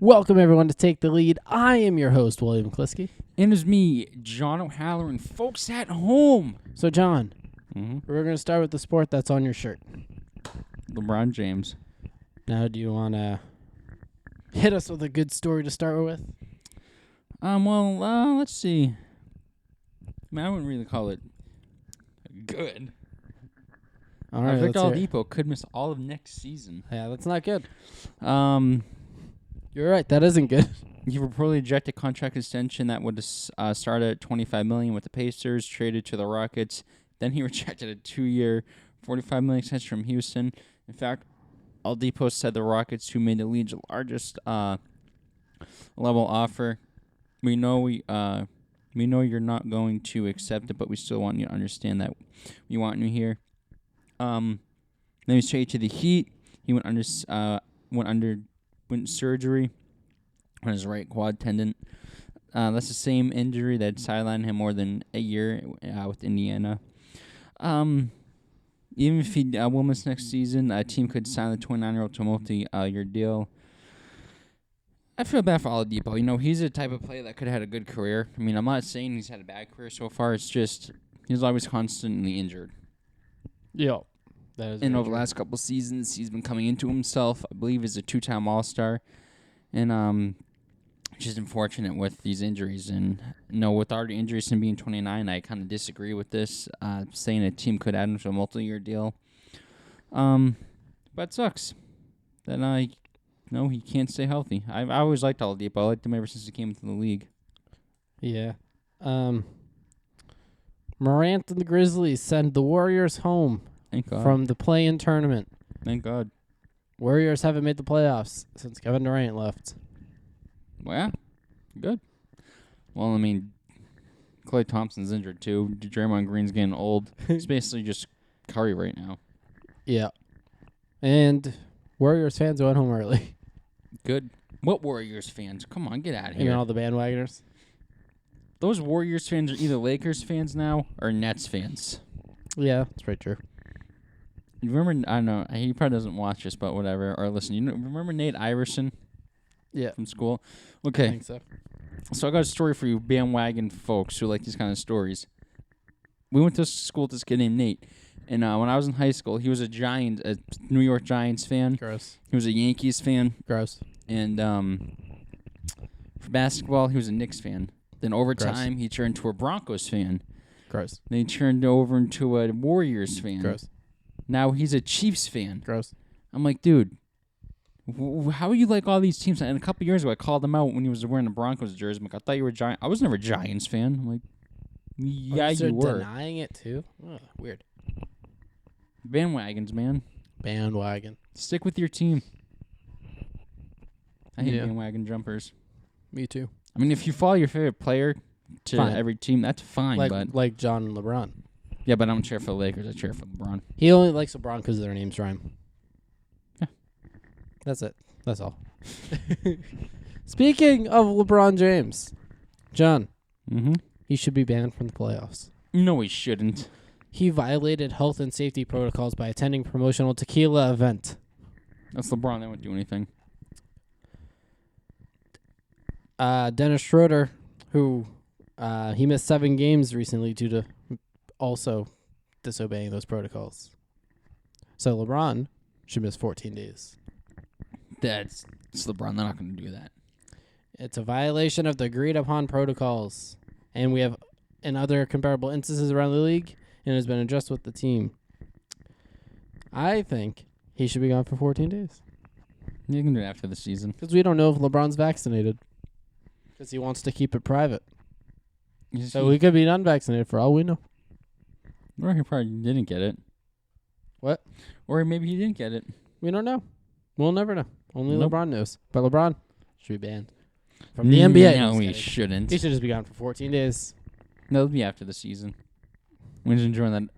Welcome, everyone, to Take the Lead. I am your host, William Kliski. And it's me, John O'Halloran. Folks at home. So, John, we're going to start with the sport that's on your shirt. LeBron James. Now, do you want to hit us with a good story to start with? Let's see. I wouldn't really call it good. All right, Victor let's hear it. Oladipo could miss all of next season. Yeah, that's not good. He You're right, that isn't good. reportedly rejected contract extension that would start at $25 million with the Pacers, traded to the Rockets. Then he rejected a 2-year, $45 million extension from Houston. In fact, Oladipo said the Rockets, who made the league's largest level offer, we know you're not going to accept it, but we still want you to understand that we want you here. Then he was traded to the Heat. He went surgery on his right quad tendon. That's the same injury that sidelined him more than a year with Indiana. Even if he will miss next season, a team could sign the 29-year-old to a multi-year deal. I feel bad for Oladipo. You know, he's the type of player that could have had a good career. I mean, I'm not saying he's had a bad career so far. It's just he's always constantly injured. Yeah. That is and over the last couple of seasons, he's been coming into himself. I believe he's a 2-time All-Star. And just unfortunate with these injuries. And, you know, with already injuries and being 29, I kind of disagree with this, saying a team could add him to a multi-year deal. But it sucks that he can't stay healthy. I always liked Oladipo. I liked him ever since he came into the league. Yeah. Morant and the Grizzlies send the Warriors home Thank God. from the play-in tournament. Thank God. Warriors haven't made the playoffs since Kevin Durant left. Well, yeah. Good. Well, I mean, Klay Thompson's injured too. Draymond Green's getting old. It's basically just Curry right now. Yeah. And Warriors fans went home early. Good. What Warriors fans? Come on, get out of You here. know, all the bandwagoners. Those Warriors fans are either Lakers fans now or Nets fans. Yeah, that's pretty true. You remember, I don't know, he probably doesn't watch this, but whatever, or listen. You know, remember Nate Iverson? Yeah. From school? I Okay. think so. So I got a story for you bandwagon folks who like these kind of stories. We went to school with this kid named Nate. And when I was in high school, he was a New York Giants fan. Gross. He was a Yankees fan. Gross. And for basketball, he was a Knicks fan. Then over Gross. time, he turned to a Broncos fan. Gross. Then he turned over into a Warriors fan. Gross. Now he's a Chiefs fan. Gross. I'm like, dude, how are you like all these teams? And a couple years ago, I called him out when he was wearing the Broncos jersey. I'm like, I thought you were a Giant. I was never a Giants fan. I'm like, yeah, you were. Denying it too. Ugh, weird. Bandwagons, man. Bandwagon. Stick with your team. I hate Yeah. bandwagon jumpers. Me too. I mean, if you follow your favorite player to Fine. every team, that's fine. Like John and LeBron. Yeah, but I don't cheer for the Lakers. I cheer for LeBron. He only likes LeBron because their names rhyme. Yeah. That's it. That's all. Speaking of LeBron James, John, he should be banned from the playoffs. No, he shouldn't. He violated health and safety protocols by attending a promotional tequila event. That's LeBron. They won't do anything. Dennis Schroeder, who he missed 7 games recently due to also disobeying those protocols. So LeBron should miss 14 days. It's LeBron. They're not going to do that. It's a violation of the agreed-upon protocols. And we have in other comparable instances around the league, and it has been addressed with the team. I think he should be gone for 14 days. You can do it after the season. Because we don't know if LeBron's vaccinated. Because he wants to keep it private. So he could be unvaccinated for all we know. Or he probably didn't get it. What? Or maybe he didn't get it. We don't know. We'll never know. Only Nope. LeBron knows. But LeBron should be banned from the NBA. No, he shouldn't. He should just be gone for 14 days. No, it'll be after the season. When he's enjoying that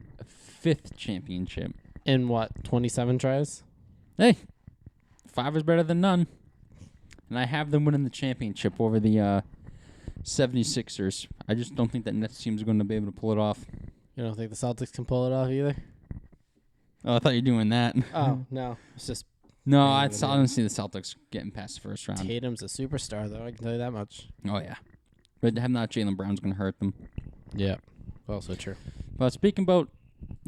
5th championship. In what, 27 tries? Hey, 5 is better than none. And I have them winning the championship over the 76ers. I just don't think that Nets team's going to be able to pull it off. You don't think the Celtics can pull it off either? Oh, I thought you were doing that. Oh, no. It's just No, Yeah, I but don't see the Celtics getting past the first round. Tatum's a superstar, though. I can tell you that much. Oh, yeah. But having not Jaylen Brown's going to hurt them. Yeah. Also true. But speaking about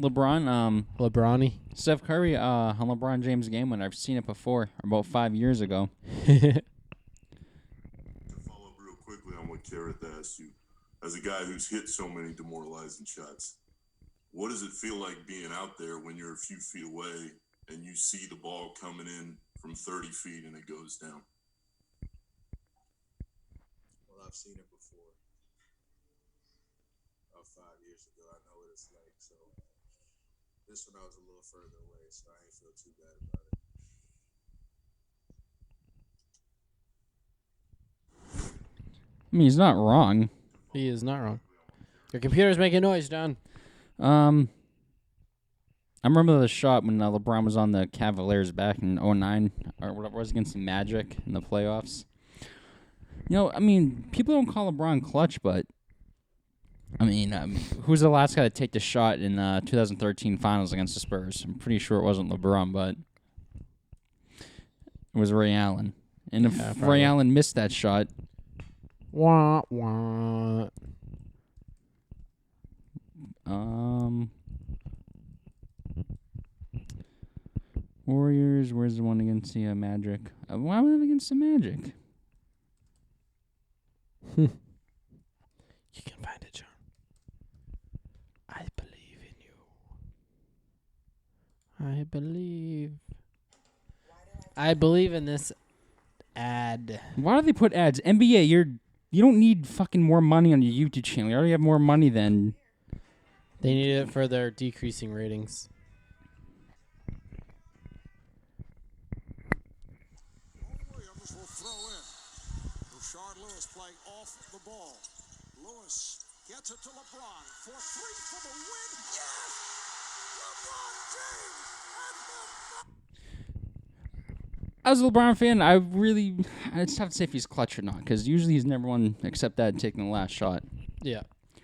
LeBron, LeBron-y. Steph Curry on LeBron James' game winner. I've seen it before, about 5 years ago. To follow up real quickly on what Gareth asked you, as a guy who's hit so many demoralizing shots, what does it feel like being out there when you're a few feet away and you see the ball coming in from 30 feet and it goes down? Well, I've seen it before. About 5 years ago, I know what it's like. So this one I was a little further away, so I ain't feel too bad about it. I mean, he's not wrong. He is not wrong. Your computer's making noise, John. I remember the shot when LeBron was on the Cavaliers back in 2009, or whatever it was, against the Magic in the playoffs. You know, I mean, people don't call LeBron clutch, but, I mean, who's the last guy to take the shot in 2013 finals against the Spurs? I'm pretty sure it wasn't LeBron, but it was Ray Allen. And if Yeah, probably. Ray Allen missed that shot, Wah, wah. Warriors, where's the one against the Magic? Why were they against the Magic? You can find it, John. I believe in you. I believe in this ad. Why do they put ads? NBA, you don't need fucking more money on your YouTube channel. You already have more money than... They need it for their decreasing ratings. Williams will throw in. Rashard Lewis playing off the ball. Lewis gets it to LeBron for three for the win. Yes! LeBron James As a LeBron fan, it's tough to say if he's clutch or not, because usually he's never one except that taking the last shot. Yeah.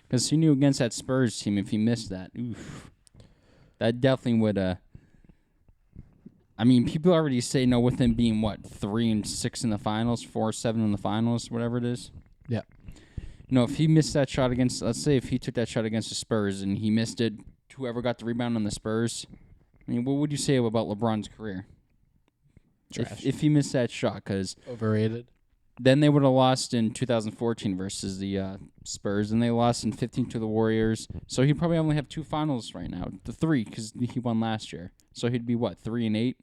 Because he knew against that Spurs team, if he missed that, oof, that definitely would. I mean, people already say no with him being 3-6 in the finals, 4-7 in the finals, whatever it is. Yeah. You know, if he missed that shot against, let's say if he took that shot against the Spurs and he missed it, whoever got the rebound on the Spurs, I mean, what would you say about LeBron's career? Trash. If he missed that shot, because Overrated. then they would have lost in 2014 versus the Spurs, and they lost in 15 to the Warriors. So he'd probably only have 2 finals right now, the 3, because he won last year. So he'd be 3-8.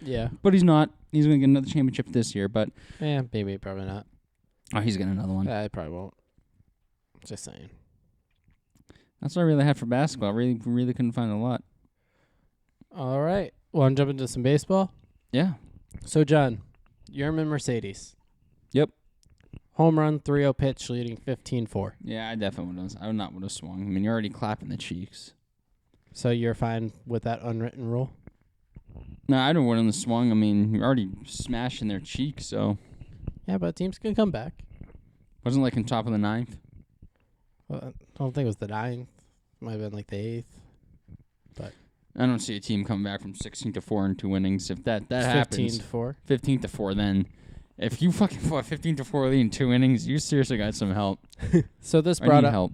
Yeah. But he's not. He's going to get another championship this year. But Maybe, probably not. oh, he's getting another one. I probably won't. Just saying. That's what I really had for basketball. I really couldn't find a lot. All right. Want to jump into some baseball? Yeah. So, John, Yerman Mercedes. Yep. Home run, 3-0 pitch, leading 15-4. Yeah, I definitely would have. I would not would have swung. I mean, you're already clapping the cheeks. So you're fine with that unwritten rule? No, I don't want him to swung. I mean, you're already smashing their cheeks, so. Yeah, but teams can come back. Wasn't like in top of the 9th. Well, I don't think it was the 9th. Might have been like the 8th. I don't see a team coming back from 16-4 in 2 innings. If that happens, 15-4. 15-4, then if you fucking fought 15-4 lead in 2 innings, you seriously got some help. So this I brought need up help.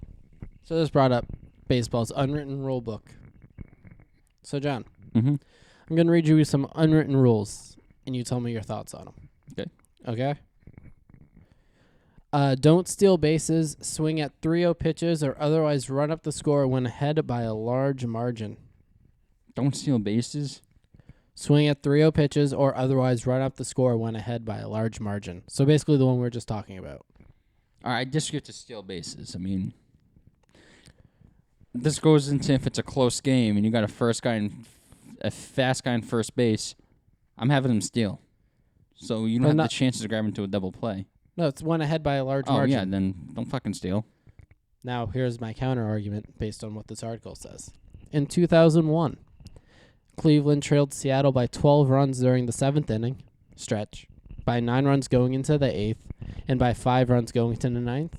baseball's unwritten rule book. So John, Mm-hmm. I'm going to read you some unwritten rules, and you tell me your thoughts on them. Okay. Okay? Don't steal bases, swing at 3-0 pitches, or otherwise run up the score when ahead by a large margin. Don't steal bases. Swing at 3-0 pitches, or otherwise run up the score when ahead by a large margin. So basically the one we were just talking about. All right, I disagree to steal bases. I mean, this goes into if it's a close game and you got a fast guy in first base, I'm having him steal. So you don't have the chances to grab into a double play. No, it's one ahead by a large Oh, margin. yeah, then don't fucking steal. Now, here's my counter argument based on what this article says. In 2001, Cleveland trailed Seattle by 12 runs during the 7th inning stretch, by 9 runs going into the 8th, and by 5 runs going into the 9th,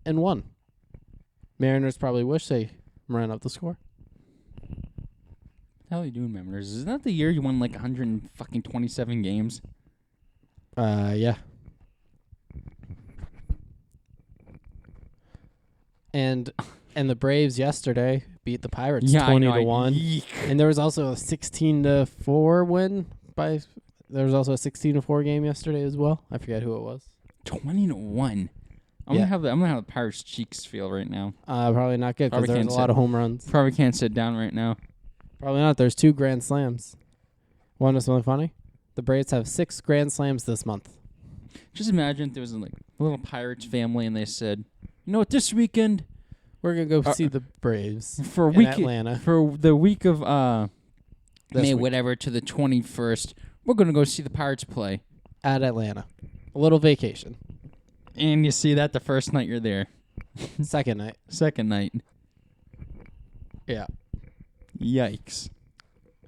and won. Mariners probably wish they ran up the score. How are you doing, Mariners? Isn't that the year you won like 127 games? Yeah. And the Braves yesterday beat the Pirates 20-1. Yeek. And there was also a 16-4 win by. There was also a 16-4 game yesterday as well. I forget who it was. 20-1. I'm Yeah. gonna have the Pirates' cheeks feel right now. Probably not good because Probably there was can't a lot sit. of home runs. Probably can't sit down right now. Probably not. There's 2 grand slams. Want to know something funny? The Braves have 6 grand slams this month. Just imagine if there was like a little Pirates family and they said, you know what, this weekend We're gonna go see the Braves for a in week Atlanta. for the week of This May week. whatever to the 21st, we're gonna go see the Pirates play. At Atlanta. A little vacation. And you see that the first night you're there. Second night. Second night. Yeah. Yikes.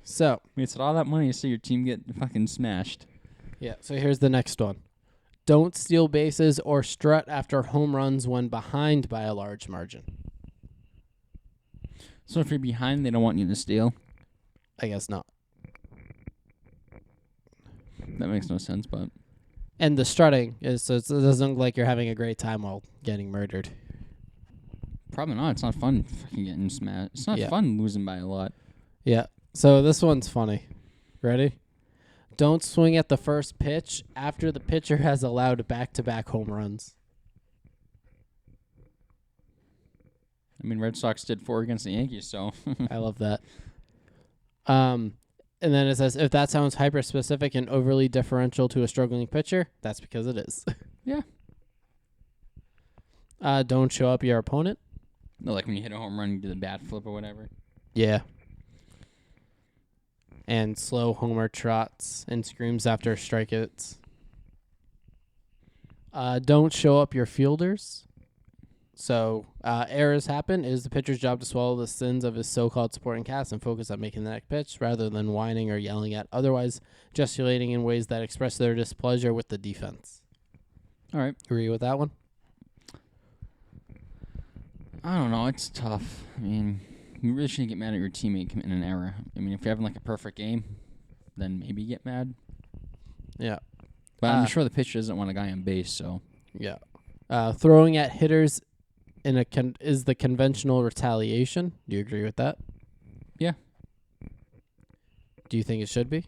So, Wasted all that money to see your team get fucking smashed. yeah. So here's the next one. Don't steal bases or strut after home runs when behind by a large margin. So if you're behind, they don't want you to steal. I guess not. That makes no sense, but And the strutting is so it doesn't look like you're having a great time while getting murdered. probably not. It's not fun fucking getting smashed. It's not Yeah. fun losing by a lot. Yeah. So this one's funny. Ready? Don't swing at the first pitch after the pitcher has allowed back-to-back home runs. I mean, Red Sox did 4 against the Yankees, so I love that. And then it says, if that sounds hyper-specific and overly differential to a struggling pitcher, that's because it is. yeah. Don't show up your opponent. No, like when you hit a home run, you do the bat flip or whatever. Yeah. And slow homer trots and screams after strikeouts. Don't show up your fielders. So, errors happen. It is the pitcher's job to swallow the sins of his so-called supporting cast and focus on making the next pitch rather than whining or yelling at, otherwise gesticulating in ways that express their displeasure with the defense. All right. Agree with that one? I don't know. It's tough. I mean, you really shouldn't get mad at your teammate committing an error. I mean, if you're having like a perfect game, then maybe get mad. Yeah. But I'm sure the pitcher doesn't want a guy on base, so. Yeah. Throwing at hitters is the conventional retaliation. Do you agree with that? Yeah. Do you think it should be?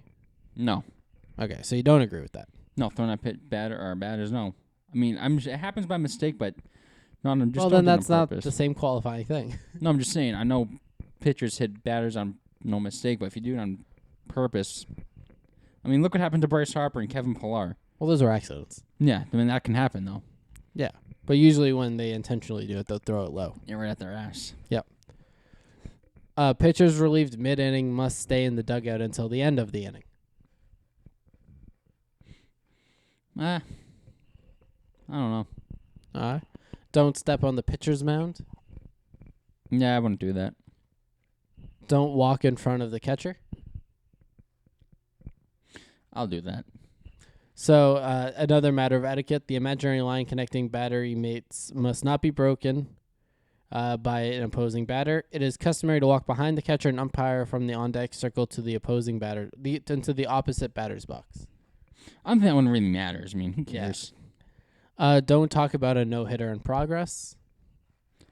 No. Okay, so you don't agree with that. No, throwing at batters, no. I mean, it happens by mistake, but no, I'm just Well, don't then do it on that's not purpose. the same qualifying thing. No, I'm just saying, I know pitchers hit batters on no mistake, but if you do it on purpose, I mean, look what happened to Bryce Harper and Kevin Pillar. Well, those are accidents. Yeah, I mean, that can happen, though. Yeah. But usually when they intentionally do it, they'll throw it low. Yeah, right at their ass. Yep. Pitchers relieved mid-inning must stay in the dugout until the end of the inning. I don't know. All right. Don't step on the pitcher's mound. Yeah, I wouldn't do that. Don't walk in front of the catcher. I'll do that. So, another matter of etiquette, the imaginary line connecting battery mates must not be broken by an opposing batter. It is customary to walk behind the catcher and umpire from the on-deck circle to the opposing batter, into the opposite batter's box. I don't think that one really matters. I mean, who Yeah. cares? Don't talk about a no-hitter in progress.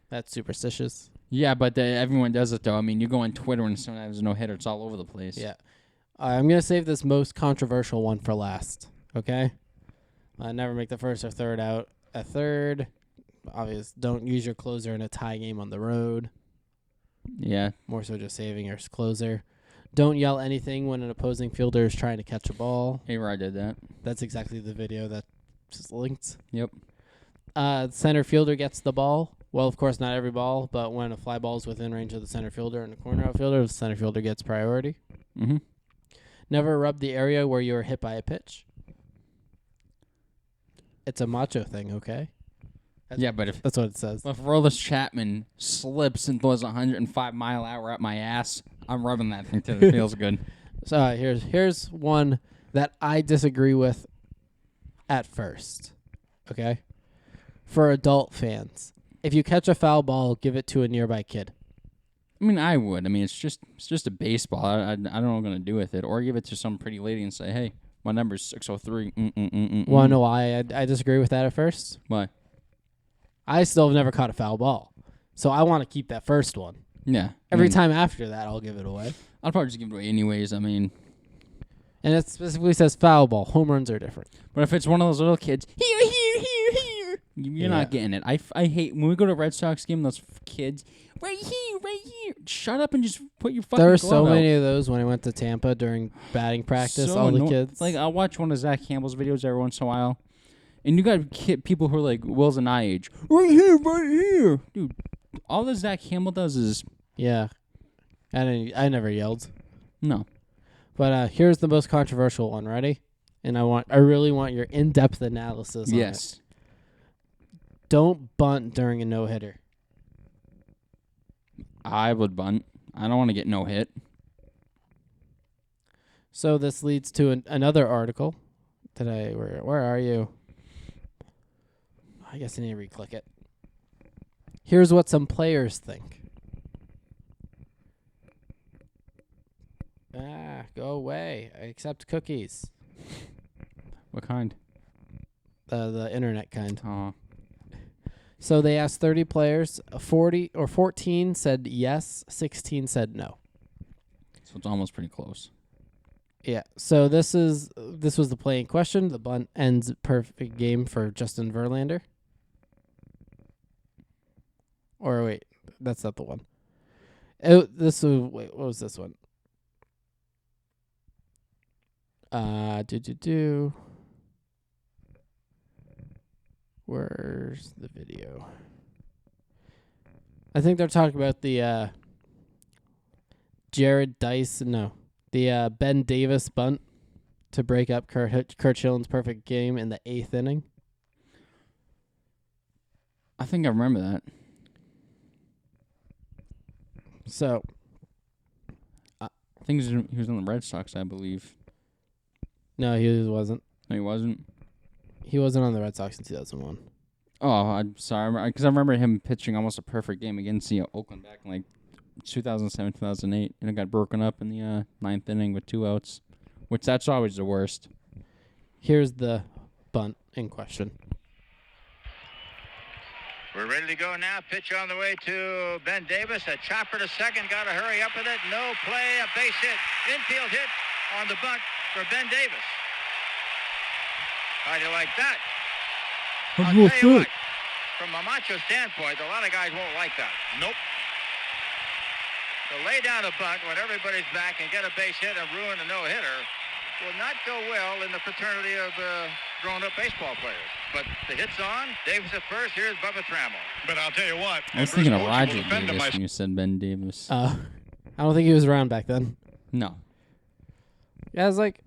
That's superstitious. Yeah, but everyone does it, though. I mean, you go on Twitter and someone has a no-hitter, it's all over the place. Yeah. I'm going to save this most controversial one for last, okay? Never make the first or third out. A third, obvious, don't use your closer in a tie game on the road. Yeah. More so just saving your closer. Don't yell anything when an opposing fielder is trying to catch a ball. I did that. That's exactly the video that just linked. Yep. Center fielder gets the ball. Well, of course, not every ball, but when a fly ball is within range of the center fielder and a corner outfielder, the center fielder gets priority. Mm-hmm. Never rub the area where you were hit by a pitch. It's a macho thing, okay? Yeah, but if That's what it says. Rollins Chapman slips and throws 105-mile-an-hour at my ass, I'm rubbing that thing till it feels good. So here's one that I disagree with at first, okay? For adult fans, if you catch a foul ball, give it to a nearby kid. I mean, I would. I mean, it's just a baseball. I don't know what I'm gonna do with it, or give it to some pretty lady and say, "Hey, my number's 603." Want to know why I disagree with that at first? Why? I still have never caught a foul ball, so I want to keep that first one. Yeah. Every time after that, I'll give it away. I'll probably just give it away anyways. I mean, And it specifically says foul ball. Home runs are different. but if it's one of those little kids, here, you're not getting it. I hate when we go to a Red Sox game. Those kids, right here. Shut up and just put your fucking. There were glove so out. many of those when I went to Tampa during batting practice. So all the anno- kids. Like I'll watch one of Zach Campbell's videos every once in a while, and you got people who are like Will's and I age. Right here, dude. All that Zach Campbell does is yeah. I never yelled. no. But here's the most controversial one. Ready? And I really want your in-depth analysis on it. Yes. Don't bunt during a no-hitter. I would bunt. I don't want to get no hit. So this leads to another article. Where are you? I guess I need to re-click it. Here's what some players think. Go away. I accept cookies. What kind? The internet kind. Oh. So they asked 30 players. 14 said yes, 16 said no. So it's almost pretty close. Yeah. So this was the play in question. The bunt ends perfect game for Justin Verlander. Or wait, that's not the one. What was this one? Where's the video? I think they're talking about the the Ben Davis bunt to break up Kurt Schilling's perfect game in the 8th inning. I think I remember that. So, I think he was on the Red Sox, I believe. no, he wasn't. No, he wasn't. He wasn't on the Red Sox in 2001. Oh, I'm sorry. Because I remember him pitching almost a perfect game against Oakland back in like 2007, 2008. And it got broken up in the 9th inning with 2 outs, which that's always the worst. Here's the bunt in question. We're ready to go now. Pitch on the way to Ben Davis. A chopper to second. Got to hurry up with it. No play. A base hit. Infield hit on the bunt for Ben Davis. How do you like that? I'll tell you what. From a macho standpoint, a lot of guys won't like that. Nope. To lay down a bunt when everybody's back and get a base hit and ruin a no-hitter will not go well in the fraternity of grown-up baseball players. But the hit's on. Davis at first. Here's Bubba Trammell. But I'll tell you what. I was thinking of Roger Davis when you said Ben Davis. I don't think he was around back then. No. Yeah, I was like,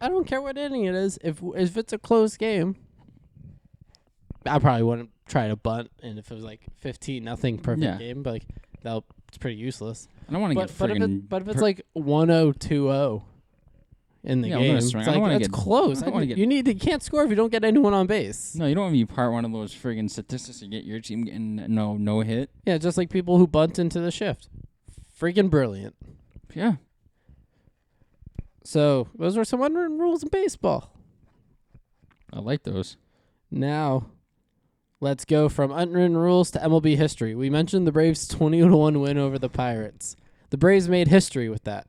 I don't care what inning it is. If it's a close game, I probably wouldn't try to bunt. And if it was like 15-0 perfect game, but like it's pretty useless. I don't want to get friggin' But if it's like 1-0, 2-0 in the game, it's like that's close. You can't score if you don't get anyone on base. No, you don't want to be part one of those friggin' statistics to get your team getting no hit. Yeah, just like people who bunt into the shift. Freaking brilliant. Yeah. So those were some unwritten rules in baseball. I like those. Now, let's go from unwritten rules to MLB history. We mentioned the Braves' 20-1 win over the Pirates. The Braves made history with that.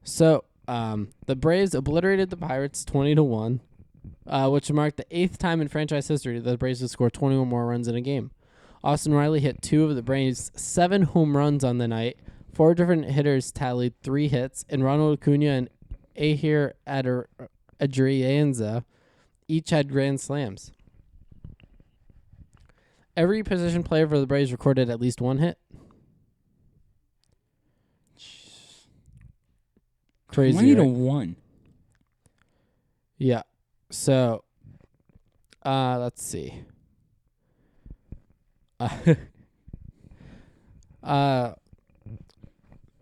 So, the Braves obliterated the Pirates 20-1, which marked the 8th time in franchise history that the Braves would score 21 more runs in a game. Austin Riley hit 2 of the Braves' 7 home runs on the night. 4 different hitters tallied 3 hits, and Ronald Acuna and Ahir Adrianza each had grand slams. Every position player for the Braves recorded at least 1 hit. Crazy. 20-1. Yeah. So, let's see.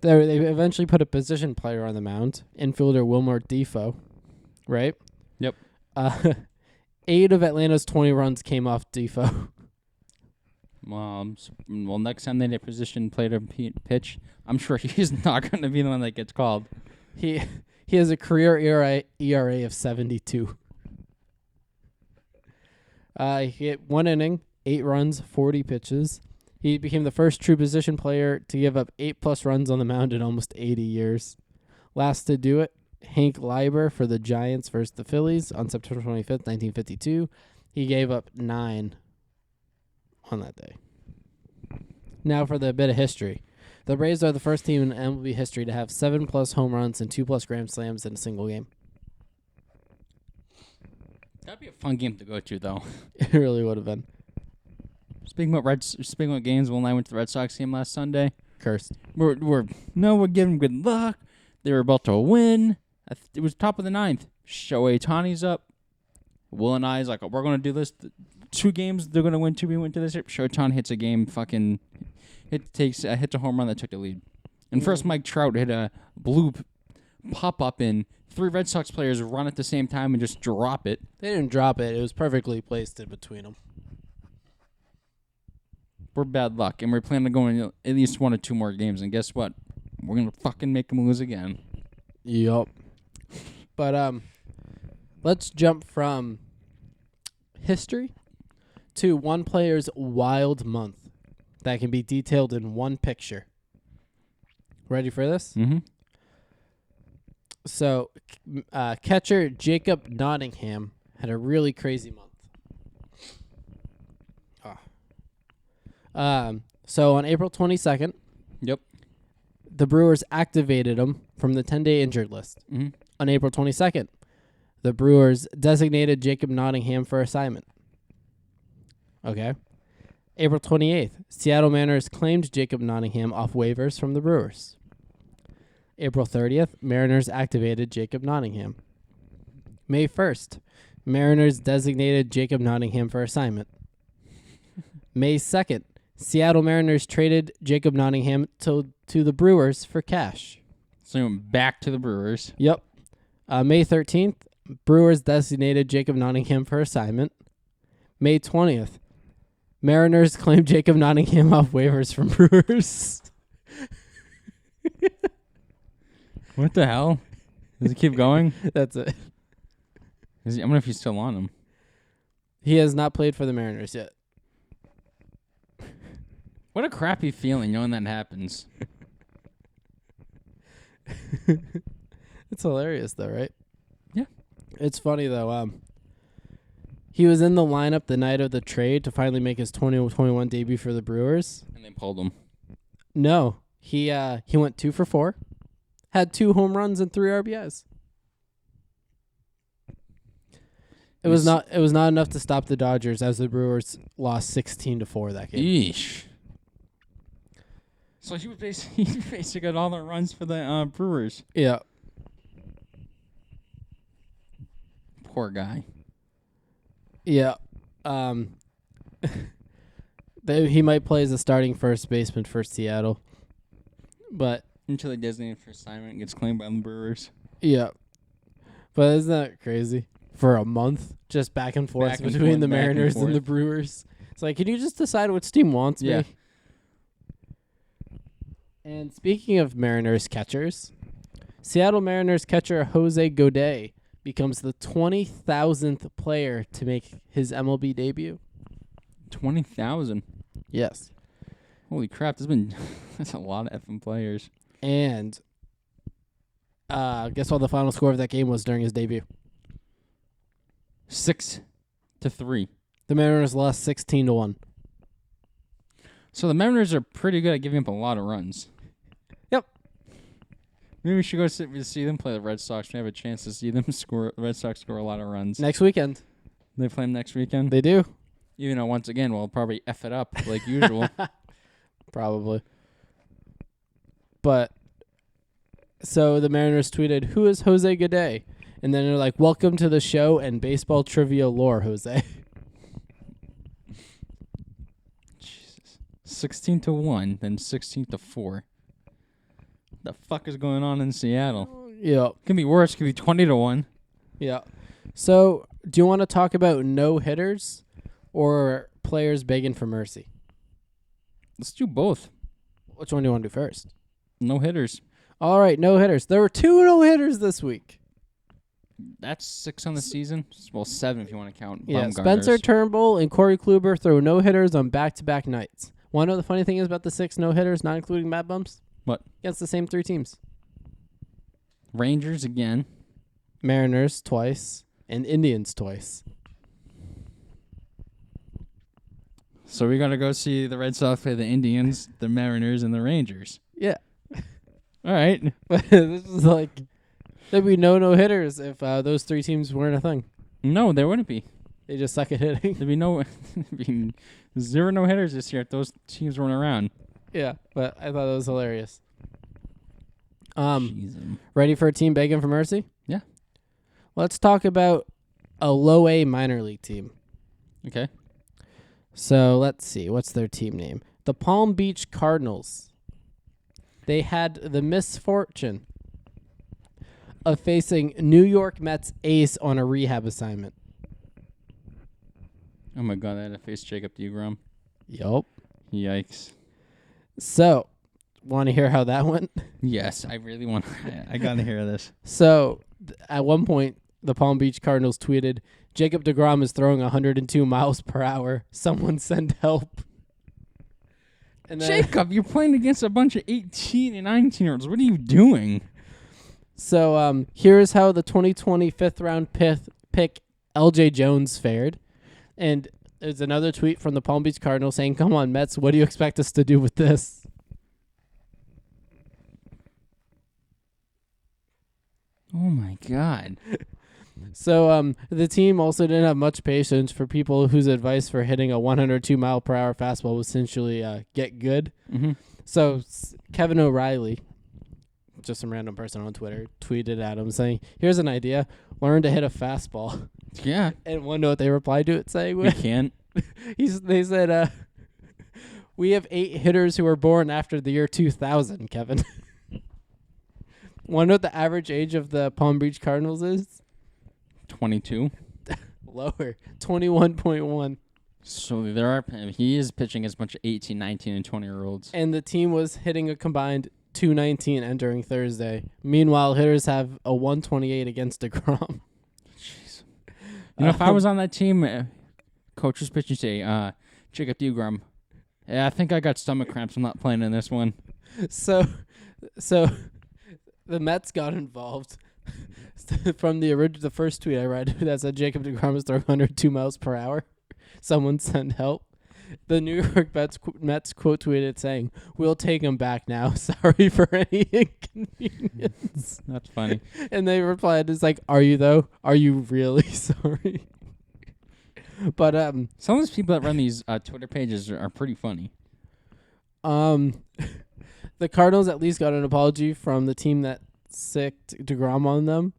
They eventually put a position player on the mound, infielder Wilmer Defoe, right? Yep. 8 of Atlanta's 20 runs came off Defoe. Well, next time they need a position player to pitch, I'm sure he's not going to be the one that gets called. He has a career ERA of 72. He hit 1 inning, 8 runs, 40 pitches. He became the first true position player to give up 8+ runs on the mound in almost 80 years. Last to do it, Hank Leiber for the Giants versus the Phillies on September 25th, 1952. He gave up 9 on that day. Now for the bit of history. The Braves are the first team in MLB history to have 7+ home runs and 2+ grand slams in a single game. That'd be a fun game to go to, though. It really would have been. Speaking about games, Will and I went to the Red Sox game last Sunday. Cursed. We're giving them good luck. They were about to win. It was top of the 9th. Shohei Ohtani's up. Will and I's like, we're going to do this. 2 games, they're going to win 2. We went to this. Shohei Ohtani hits a game, hits a home run that took the lead. And first, Mike Trout hit a blue pop-up in. 3 Red Sox players run at the same time and just drop it. They didn't drop it. It was perfectly placed in between them. We're bad luck, and we're planning on going at least 1 or 2 more games. And guess what? We're going to fucking make them lose again. Yup. But let's jump from history to one player's wild month that can be detailed in one picture. Ready for this? Mm-hmm. So, catcher Jacob Nottingham had a really crazy month. So on April 22nd, Yep. the Brewers activated him from the 10-day injured list. Mm-hmm. On April 22nd, the Brewers designated Jacob Nottingham for assignment. Okay. April 28th, Seattle Mariners claimed Jacob Nottingham off waivers from the Brewers. April 30th, Mariners activated Jacob Nottingham. May 1st, Mariners designated Jacob Nottingham for assignment. May 2nd, Seattle Mariners traded Jacob Nottingham to the Brewers for cash. So we went back to the Brewers. Yep. May 13th, Brewers designated Jacob Nottingham for assignment. May 20th, Mariners claimed Jacob Nottingham off waivers from Brewers. What the hell? Does it keep going? That's it. I wonder if he's still on him. He has not played for the Mariners yet. What a crappy feeling knowing that happens. It's hilarious, though, right? Yeah. It's funny, though. He was in the lineup the night of the trade to finally make his 2021 debut for the Brewers. And they pulled him. No. He went 2 for 4. Had 2 home runs and 3 RBIs. It was not enough to stop the Dodgers as the Brewers lost 16-4 that game. Yeesh. So he basically got all the runs for the Brewers. Yeah. Poor guy. Yeah. He might play as a starting first baseman for Seattle. But Until they designate for assignment and gets claimed by the Brewers. yeah. But isn't that crazy? For a month, just back and forth between the Mariners and the Brewers. It's like, can you just decide which team wants Yeah. me? And speaking of Mariners catchers, Seattle Mariners catcher Jose Godet becomes the 20,000th player to make his MLB debut. 20,000. Yes. Holy crap! That's a lot of effing players. And guess what the final score of that game was during his debut? 6-3. The Mariners lost 16-1. So the Mariners are pretty good at giving up a lot of runs. Yep. Maybe we should go see them play the Red Sox. We have a chance to see them the Red Sox score a lot of runs. Next weekend. They play them next weekend? They do. Even though, once again, we'll probably F it up like usual. Probably. But, so the Mariners tweeted, "Who is Jose Godet?" And then they're like, "Welcome to the show and baseball trivia lore, Jose." Jesus. 16-1, then 16-4. The fuck is going on in Seattle? Yeah. Could be worse. Could be 20-1. Yeah. So, do you want to talk about no hitters or players begging for mercy? Let's do both. Which one do you want to do first? No hitters. All right, no hitters. There were 2 no hitters this week. That's 6 on the season. Well, 7 if you want to count. Yeah, Bumgarner's. Spencer Turnbull and Corey Kluber throw no hitters on back-to-back nights. Want to know the funny thing is about the 6 no hitters, not including Matt Bumps? What? Against the same 3 teams: Rangers again. Mariners twice and Indians twice. So we got to go see the Red Sox play the Indians, the Mariners, and the Rangers. Yeah, All right. but this is like there'd be no hitters if those 3 teams weren't a thing. No, there wouldn't be. They just suck at hitting. There'd be no, there'd be 0 no hitters this year if those teams weren't around. Yeah, but I thought that was hilarious. Jeez. Ready for a team begging for mercy? Yeah. Let's talk about a low A minor league team. Okay. So let's see. What's their team name? The Palm Beach Cardinals. They had the misfortune of facing New York Mets ace on a rehab assignment. Oh my God, I had to face Jacob deGrom. Yup. Yikes. So, want to hear how that went? Yes, I really want. I gotta hear this. So, at one point, the Palm Beach Cardinals tweeted, "Jacob deGrom is throwing 102 miles per hour. Someone send help." And then, Jacob, you're playing against a bunch of 18 and 19-year-olds. What are you doing? So, here's how the 2020 fifth-round pick L.J. Jones fared. And there's another tweet from the Palm Beach Cardinals saying, "Come on, Mets, what do you expect us to do with this?" Oh my God. So the team also didn't have much patience for people whose advice for hitting a 102 mile per hour fastball was essentially get good. Mm-hmm. So Kevin O'Reilly, just some random person on Twitter, tweeted at him saying, "Here's an idea: learn to hit a fastball." Yeah. And want to know what they replied to it saying? We can't. They said, "We have 8 hitters who were born after the year 2000." Kevin, want to know what the average age of the Palm Beach Cardinals is? 22. Lower, 21.1. So he is pitching as much 18, 19, and 20-year-olds. And the team was hitting a combined 219 entering Thursday. Meanwhile, hitters have a 128 against deGrom. Jeez. You know, if I was on that team, coach was pitching, say, Jacob deGrom, yeah, I think I got stomach cramps. I'm not playing in this one. So the Mets got involved. From the first tweet I read that said Jacob deGrom was throwing 102 miles per hour. Someone send help. The New York Mets quote tweeted saying, "We'll take him back now. Sorry for any inconvenience." That's funny. And they replied, "It's like, are you though? Are you really sorry?" But Some of those people that run these Twitter pages are pretty funny. the Cardinals at least got an apology from the team that sicked deGrom on them,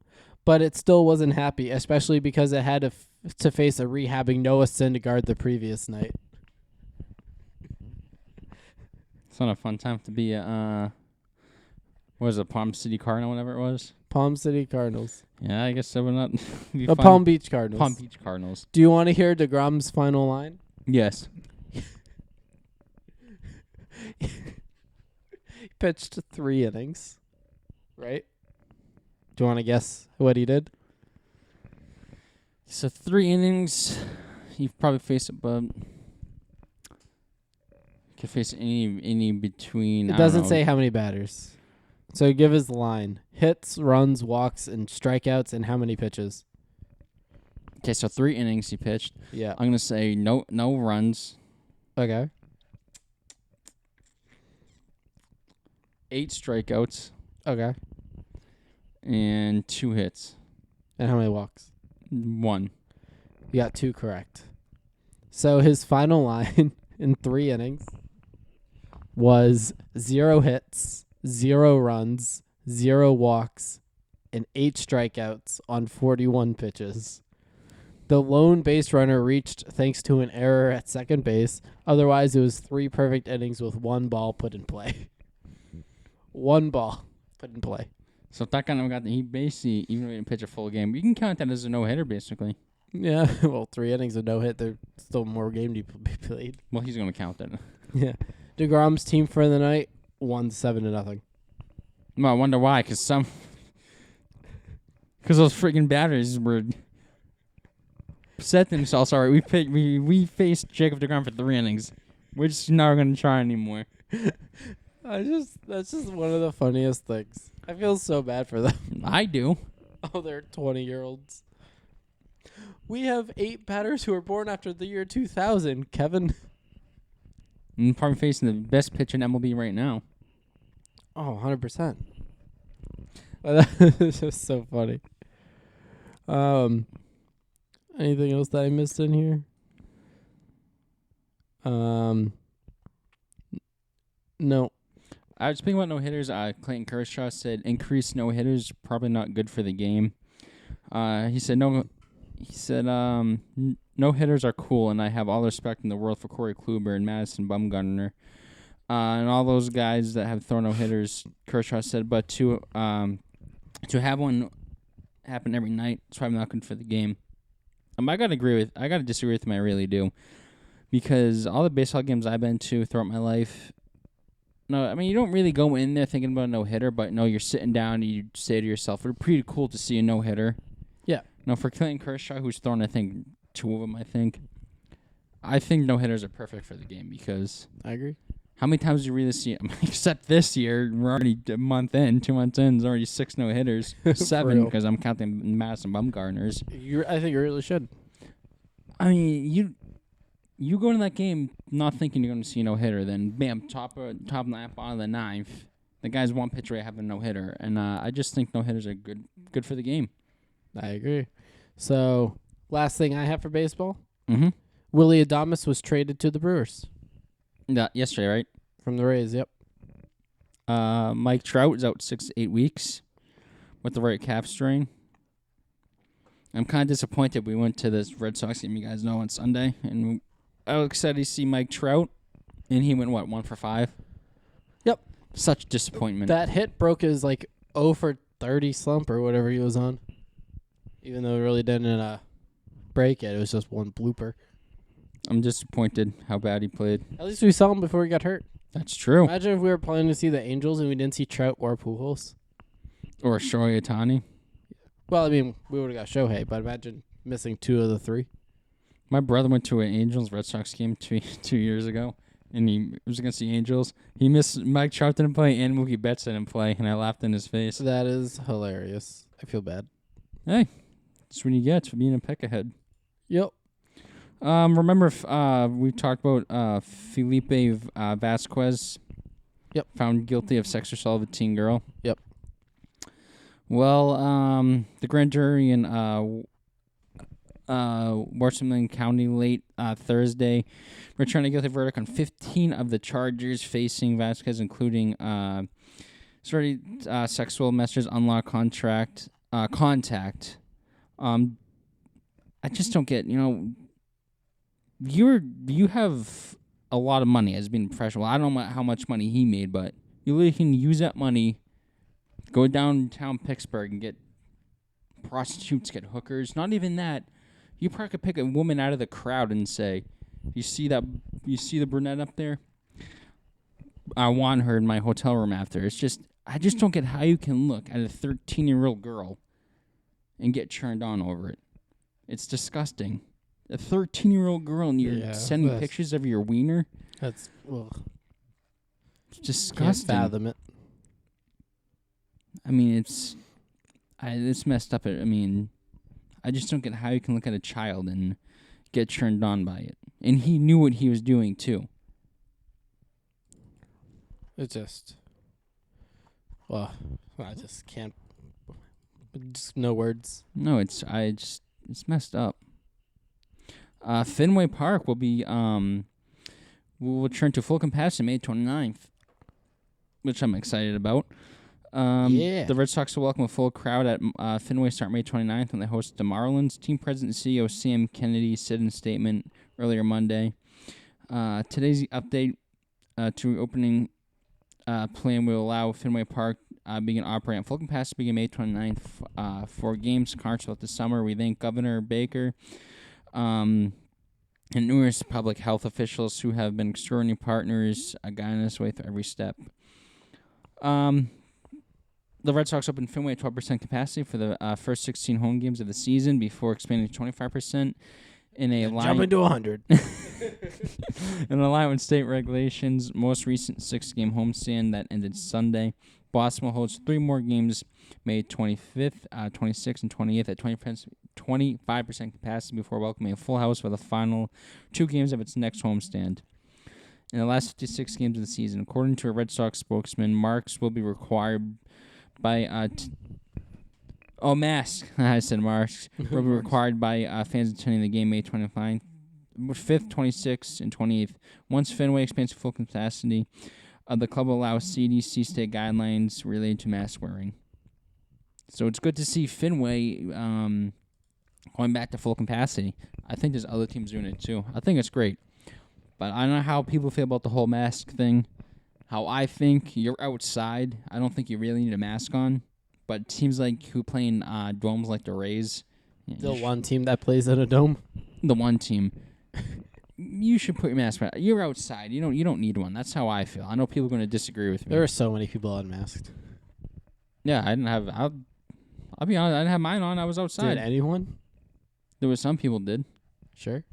but it still wasn't happy, especially because it had to face a rehabbing Noah Syndergaard the previous night. It's not a fun time to be what was it, Palm City Cardinal, whatever it was? Palm City Cardinals. Yeah, I guess that would not be The fun. Palm Beach Cardinals. Palm Beach Cardinals. Do you want to hear deGrom's final line? Yes. He pitched 3 innings, right? Do you want to guess what he did? So 3 innings. You've probably faced about. Could face any between. It doesn't say how many batters. So give his line: hits, runs, walks, and strikeouts, and how many pitches? Okay, so 3 innings he pitched. Yeah. I'm gonna say no runs. Okay. 8 strikeouts Okay. and 2 hits. And how many walks? 1. You got 2 correct. So his final line in 3 innings was 0 hits, 0 runs, 0 walks, and 8 strikeouts on 41 pitches. The lone base runner reached thanks to an error at second base. Otherwise, it was 3 perfect innings with 1 ball put in play. 1 ball put in play. So if that guy he basically, even though he didn't pitch a full game, you can count that as a no-hitter, basically. Yeah, well, 3 innings of no hit. There's still more game to be played. Well, he's going to count that. Yeah. deGrom's team for the night won 7-0. Well, I wonder why. Because those freaking batters were set themselves. All right, we faced Jacob deGrom for 3 innings. We're just not going to try anymore. That's just one of the funniest things. I feel so bad for them. I do. Oh, they're 20-year-olds. We have 8 batters who were born after the year 2000, Kevin. I'm probably facing the best pitcher in MLB right now. Oh, 100%. It's just so funny. Anything else that I missed in here? No. I was speaking about no-hitters. Clayton Kershaw said increased no-hitters probably not good for the game. He said no-hitters are cool, and I have all the respect in the world for Corey Kluber and Madison Bumgarner. And all those guys that have thrown no-hitters, Kershaw said, but to have one happen every night, it's probably not good for the game. I gotta disagree with him, I really do. Because all the baseball games I've been to throughout my life, no, I mean, you don't really go in there thinking about a no-hitter, but no, you're sitting down and you say to yourself, it's pretty cool to see a no-hitter. Yeah. No, for Clayton Kershaw, who's thrown, I think, 2 of them, I think no-hitters are perfect for the game because I agree. how many times do you really see it? Except this year, we're already 2 months in, there's already 6 no-hitters. 7 real. because I'm counting Madison Bumgarners. I think you really should. I mean, you go into that game not thinking you're going to see a no-hitter, then bam, top of the ninth, bottom of the ninth, the guy's one pitch away having a no-hitter, and I just think no-hitters are good for the game. I agree. So, last thing I have for baseball. Mm-hmm. Willie Adames was traded to the Brewers. Yesterday, right? From the Rays, yep. Mike Trout is out 6 to 8 weeks with the right calf strain. I'm kind of disappointed we went to this Red Sox game, you guys know, on Sunday, and I was excited to see Mike Trout, and he went, 1 for 5? Yep. Such disappointment. That hit broke his, 0 for 30 slump or whatever he was on. Even though it really didn't break it. It was just one blooper. I'm disappointed how bad he played. At least we saw him before he got hurt. That's true. Imagine if we were planning to see the Angels and we didn't see Trout or Pujols. Or Shohei Ohtani. Well, I mean, we would have got Shohei, but imagine missing 2 of the 3. My brother went to an Angels-Red Sox game 2 years ago, and he was against the Angels. He missed Mike Trout didn't play and Mookie Betts didn't play, and I laughed in his face. That is hilarious. I feel bad. Hey, that's what you get for being a peck ahead. Yep. Remember we talked about Felipe Vasquez? Yep. Found guilty of sex assault of a teen girl. Yep. Well, the grand jury in Washington County late Thursday returned a guilty verdict on 15 of the charges facing Vasquez, including sexual messages, unlawful contact. I just don't get, you have a lot of money as being a professional. I don't know how much money he made, but you literally can use that money, go downtown Pittsburgh and get prostitutes, get hookers. Not even that. You probably could pick a woman out of the crowd and say, you see the brunette up there? I want her in my hotel room after. I just don't get how you can look at a 13-year-old girl and get turned on over it. It's disgusting. A 13-year-old girl and you're sending pictures of your wiener? That's, It's disgusting. Can't fathom it. I mean, it's messed up. I mean, I just don't get how you can look at a child and get turned on by it. And he knew what he was doing, too. It just, I just can't, just no words. No, it's messed up. Fenway Park will return to full capacity May 29th, which I'm excited about. The Red Sox will welcome a full crowd at Fenway start May 29th when they host the Marlins. Team President and CEO Sam Kennedy said in a statement earlier Monday. Today's update to opening plan will allow Fenway Park begin operating at full capacity beginning May 29th for games concert throughout the summer. We thank Governor Baker and numerous public health officials who have been extraordinary partners, guiding us way through every step. The Red Sox opened Fenway at 12% capacity for the first 16 home games of the season before expanding to 25% in a Jumping to 100. in line with state regulations. Most recent 6-game homestand that ended Sunday. Boston will host 3 more games, May 25th, 26th, and 28th at 25% capacity before welcoming a full house for the final 2 games of its next homestand. In the last 56 games of the season, according to a Red Sox spokesman, marks will be required by masks. I said marks will be required by fans attending the game May 25th, 26th, and 28th. Once Fenway expands to full capacity, the club will allow CDC state guidelines related to mask wearing. So it's good to see Fenway going back to full capacity. I think there's other teams doing it too. I think it's great. But I don't know how people feel about the whole mask thing. How I think, you're outside. I don't think you really need a mask on. But teams like who play in domes like the Rays. The one team that plays in a dome. The one team. You should put your mask on. You're outside. You don't need one. That's how I feel. I know people are going to disagree with me. There are so many people unmasked. Yeah, I didn't have. I'll be honest. I didn't have mine on. I was outside. Did anyone? There was some people did. Sure.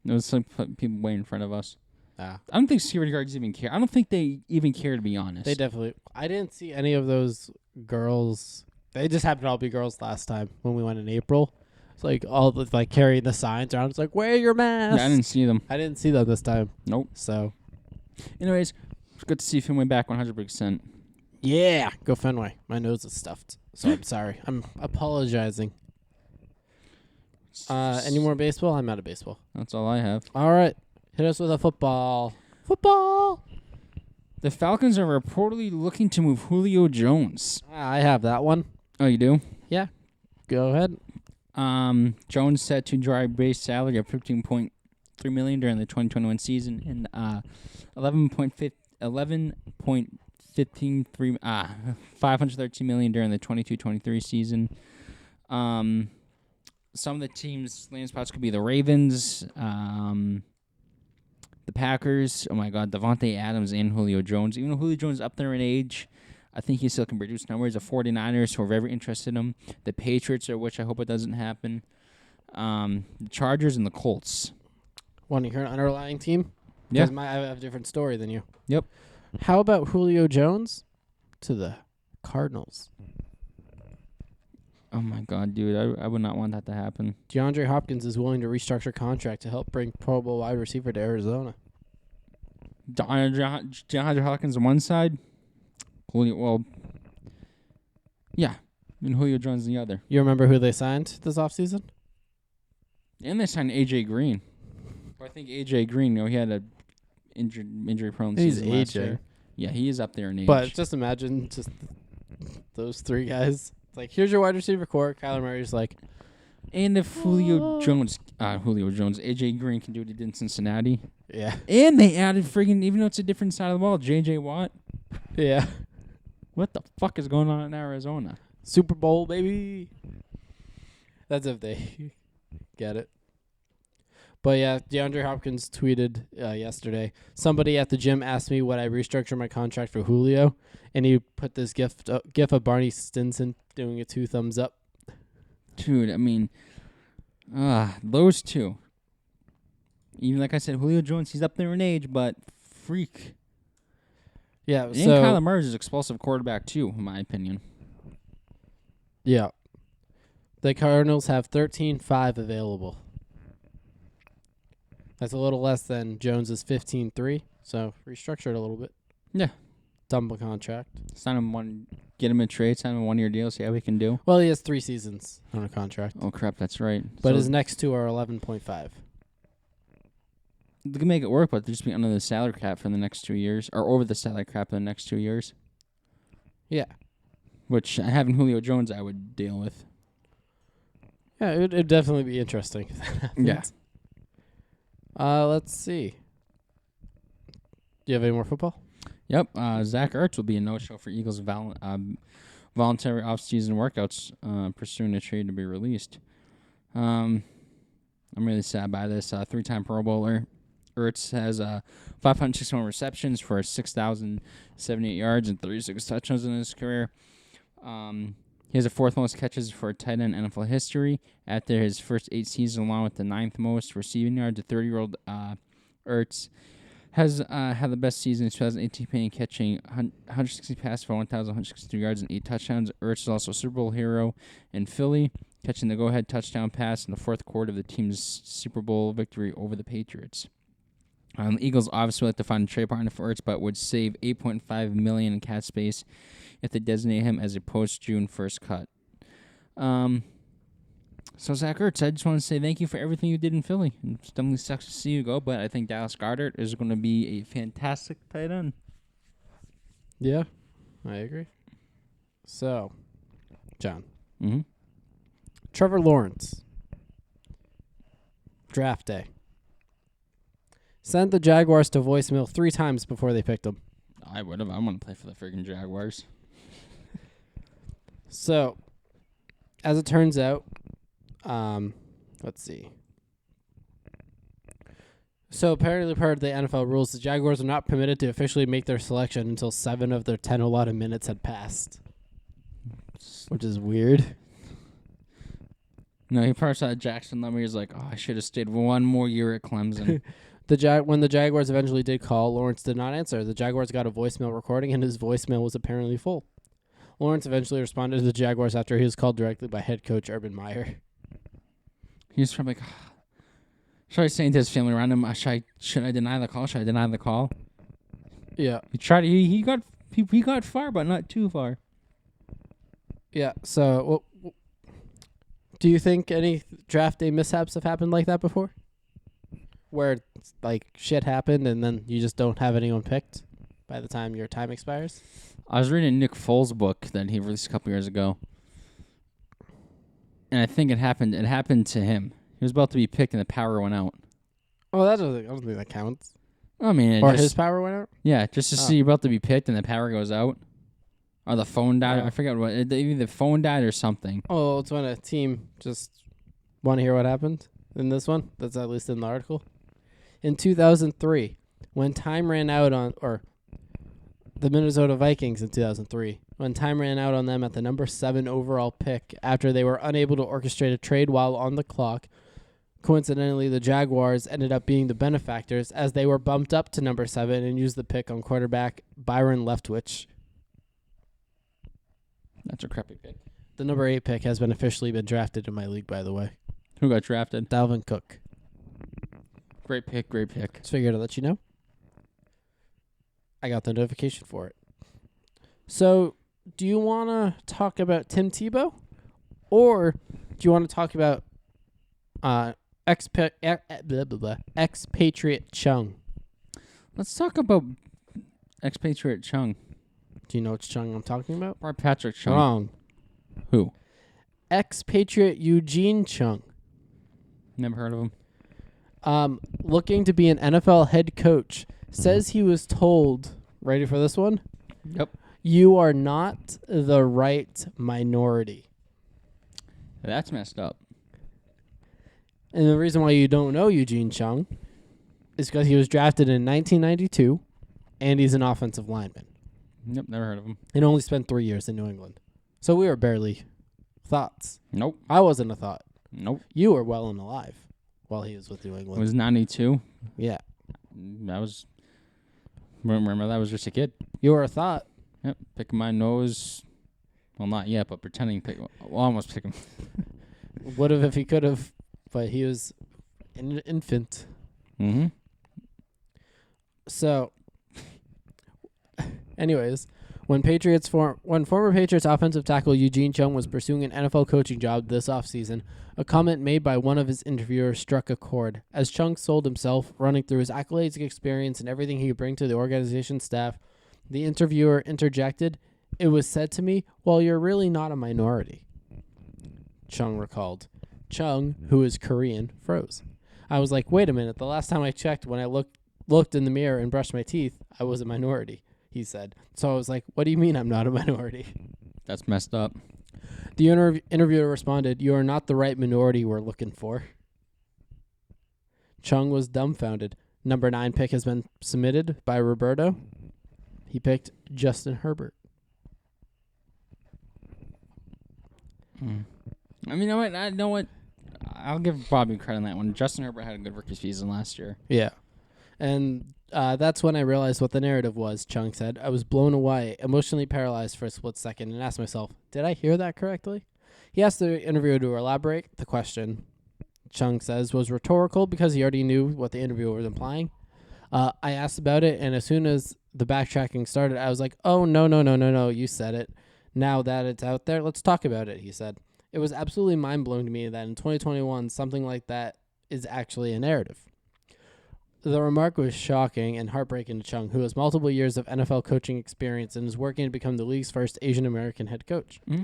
There was some people way in front of us. Ah. I don't think security guards even care. I don't think they even care, to be honest. They definitely. I didn't see any of those girls. They just happened to all be girls last time when we went in April. It's like all the, like carrying the signs around. It's like, wear your mask. Yeah, I didn't see them. I didn't see them this time. Nope. So, anyways, it's good to see Fenway back 100%. yeah, go Fenway. My nose is stuffed, so I'm sorry. I'm apologizing. Any more baseball? I'm out of baseball. That's all I have. All right. Hit us with a football. Football. The Falcons are reportedly looking to move Julio Jones. I have that one. Oh, you do? Yeah. Go ahead. Jones set to draw a base salary of $15.3 million during the 2021 season and $513 million during the 22-23 season. Some of the teams' landing spots could be the Ravens, the Packers. Oh my God, Devontae Adams and Julio Jones. Even though Julio Jones is up there in age, I think he still can produce numbers. The 49ers, who are very interested in him. The Patriots, which I hope it doesn't happen. The Chargers and the Colts. Want to hear an underlying team? Yeah. Because I have a different story than you. Yep. How about Julio Jones to the Cardinals? Oh my God, dude, I would not want that to happen. DeAndre Hopkins is willing to restructure contract to help bring Pro Bowl wide receiver to Arizona. DeAndre Hopkins on one side. Julio, yeah, and Julio Jones on the other. You remember who they signed this offseason? And they signed A.J. Green. I think A.J. Green, he had a injury-prone season last year. Yeah, he is up there in age. But just imagine just those three guys. It's like, here's your wide receiver core. Kyler Murray's like, and if Julio Jones, A.J. Green can do what he did in Cincinnati. yeah. And they added friggin', even though it's a different side of the ball, J.J. Watt. Yeah. What the fuck is going on in Arizona? Super Bowl, baby. That's if they get it. But yeah, DeAndre Hopkins tweeted yesterday, somebody at the gym asked me would I restructure my contract for Julio, and he put this gif of Barney Stinson doing a 2 thumbs up. Dude, I mean, those two. Even like I said, Julio Jones, he's up there in age, but freak. Yeah, And so Kyler Murray's an explosive quarterback too, in my opinion. yeah. The Cardinals have 13-5 available. That's a little less than Jones's 15-3, so restructure it a little bit. Yeah. Dumb contract. Sign him get him a trade, sign him a 1-year deal, see how we can do. Well, he has 3 seasons on a contract. Oh crap, that's right. But So his next 2 are 11.5. they can make it work, but they'll just be under the salary cap for the next 2 years, or over the salary cap for the next 2 years. Yeah. Which having Julio Jones, I would deal with. Yeah, it'd definitely be interesting if that happens. Yeah. Let's see. Do you have any more football? Yep. Zach Ertz will be a no-show for Eagles' voluntary off-season workouts, pursuing a trade to be released. I'm really sad by this. 3-time Pro Bowler. Ertz has 561 receptions for 6,078 yards and 36 touchdowns in his career. He has the 4th most catches for a tight end in NFL history after his first 8 seasons, along with the 9th most receiving yards. The 30-year-old Ertz has had the best season in 2018, catching 160 passes for 1,162 yards and 8 touchdowns. Ertz is also a Super Bowl hero in Philly, catching the go-ahead touchdown pass in the 4th quarter of the team's Super Bowl victory over the Patriots. The Eagles obviously like to find a trade partner for Ertz, but would save $8.5 million in cap space if they designate him as a post-June 1st cut. So, Zach Ertz, I just want to say thank you for everything you did in Philly. It definitely sucks to see you go, but I think Dallas Goedert is going to be a fantastic tight end. Yeah, I agree. So, John. Mm-hmm. Trevor Lawrence. Draft day. Sent the Jaguars to voicemail 3 times before they picked him. I would have. I want to play for the freaking Jaguars. So, as it turns out, let's see. So apparently part of the NFL rules, the Jaguars are not permitted to officially make their selection until 7 of their 10 allotted minutes had passed. Which is weird. No, he probably saw Jackson number. He was like, oh, I should have stayed 1 more year at Clemson. When the Jaguars eventually did call, Lawrence did not answer. The Jaguars got a voicemail recording, and his voicemail was apparently full. Lawrence eventually responded to the Jaguars after he was called directly by head coach Urban Meyer. He was probably like, should I say to his family around him, should I deny the call? Should I deny the call? Yeah. He tried. He got far, but not too far. Yeah. So, do you think any draft day mishaps have happened like that before? Where like shit happened and then you just don't have anyone picked by the time your time expires? I was reading Nick Foles' book that he released a couple years ago, and I think it happened. It happened to him. He was about to be picked, and the power went out. Oh, I don't think that counts. I mean, his power went out. Yeah, just to see you're about to be picked, and the power goes out, or the phone died. I forget what. Either the phone died or something. Oh, it's when a team just want to hear what happened in this one. That's at least in the article. In 2003, when time ran out or the Minnesota Vikings in 2003, when time ran out on them at the number 7 overall pick after they were unable to orchestrate a trade while on the clock. Coincidentally, the Jaguars ended up being the benefactors as they were bumped up to number 7 and used the pick on quarterback Byron Leftwich. That's a crappy pick. The number 8 pick has been officially been drafted in my league, by the way. Who got drafted? Dalvin Cook. Great pick, great pick. Just figured I'd let you know. I got the notification for it. So, do you want to talk about Tim Tebow? Or do you want to talk about expatriate Chung? Let's talk about expatriate Chung. Do you know which Chung I'm talking about? Or Patrick Chung. Wrong. Who? Expatriate Eugene Chung. Never heard of him. Looking to be an NFL head coach. Says he was told, ready for this one? Yep. You are not the right minority. That's messed up. And the reason why you don't know Eugene Chung is because he was drafted in 1992, and he's an offensive lineman. Yep, never heard of him. And only spent 3 years in New England. So we were barely thoughts. Nope. I wasn't a thought. Nope. You were well and alive while he was with New England. It was 92. Yeah. That was... Remember, that was just a kid. You were a thought. Yep, picking my nose. Well, not yet, but pretending to pick. Well, almost pick him. Would have if he could have, but he was an infant. Mm-hmm. So, anyways, when former Patriots offensive tackle Eugene Chung was pursuing an NFL coaching job this offseason, a comment made by one of his interviewers struck a chord. As Chung sold himself, running through his accolades, experience, and everything he could bring to the organization's staff, the interviewer interjected, "It was said to me, well, you're really not a minority." Chung recalled. Chung, who is Korean, froze. I was like, wait a minute, the last time I checked, when I looked in the mirror and brushed my teeth, I was a minority, he said. So I was like, what do you mean I'm not a minority? That's messed up. The interviewer responded, you are not the right minority we're looking for. Chung was dumbfounded. Number 9 pick has been submitted by Roberto. He picked Justin Herbert. I mean, you know what? I'll give Bobby credit on that one. Justin Herbert had a good rookie season last year. Yeah. And that's when I realized what the narrative was, Chung said. I was blown away, emotionally paralyzed for a split second, and asked myself, did I hear that correctly? He asked the interviewer to elaborate. The question, Chung says, was rhetorical because he already knew what the interviewer was implying. I asked about it, and as soon as the backtracking started, I was like, oh, no, you said it. Now that it's out there, let's talk about it, he said. It was absolutely mind-blowing to me that in 2021, something like that is actually a narrative. The remark was shocking and heartbreaking to Chung, who has multiple years of NFL coaching experience and is working to become the league's first Asian-American head coach. Mm-hmm.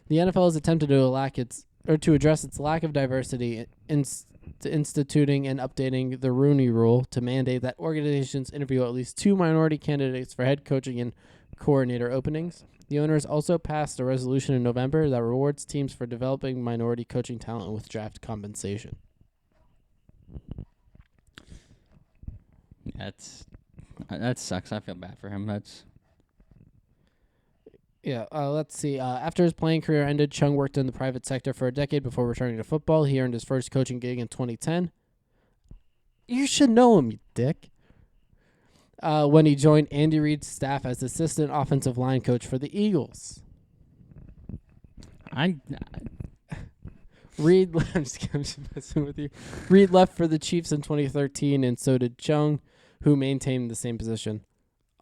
The NFL has attempted to address its lack of diversity, instituting and updating the Rooney Rule to mandate that organizations interview at least 2 minority candidates for head coaching and coordinator openings. The owners also passed a resolution in November that rewards teams for developing minority coaching talent with draft compensation. That sucks. I feel bad for him. Let's see. After his playing career ended, Chung worked in the private sector for a decade before returning to football. He earned his first coaching gig in 2010. You should know him, you dick. When he joined Andy Reid's staff as assistant offensive line coach for the Eagles. Reid, I'm just messing with you. Reid left for the Chiefs in 2013, and so did Chung, who maintained the same position.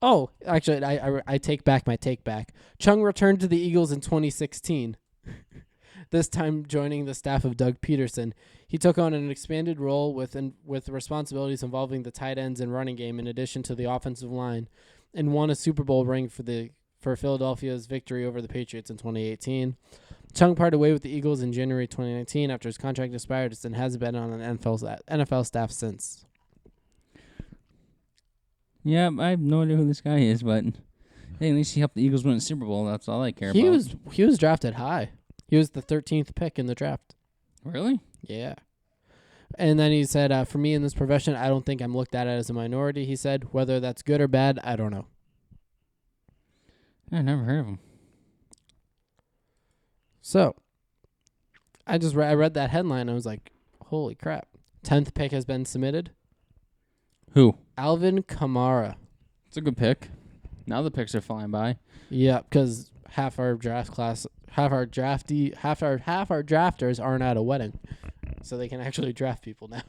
Oh, actually, I take back my take back. Chung returned to the Eagles in 2016, this time joining the staff of Doug Peterson. He took on an expanded role with responsibilities involving the tight ends and running game in addition to the offensive line, and won a Super Bowl ring for Philadelphia's victory over the Patriots in 2018. Chung parted way with the Eagles in January 2019 after his contract expired and hasn't been on an NFL staff since. Yeah, I have no idea who this guy is, but hey, at least he helped the Eagles win the Super Bowl. That's all I care about. He was drafted high. He was the 13th pick in the draft. Really? Yeah. And then he said, for me in this profession, I don't think I'm looked at as a minority, he said. Whether that's good or bad, I don't know. I never heard of him. So, I read that headline and I was like, holy crap. 10th pick has been submitted. Who? Alvin Kamara. It's a good pick. Now the picks are flying by. Yeah, because half our drafters aren't at a wedding, so they can actually draft people now.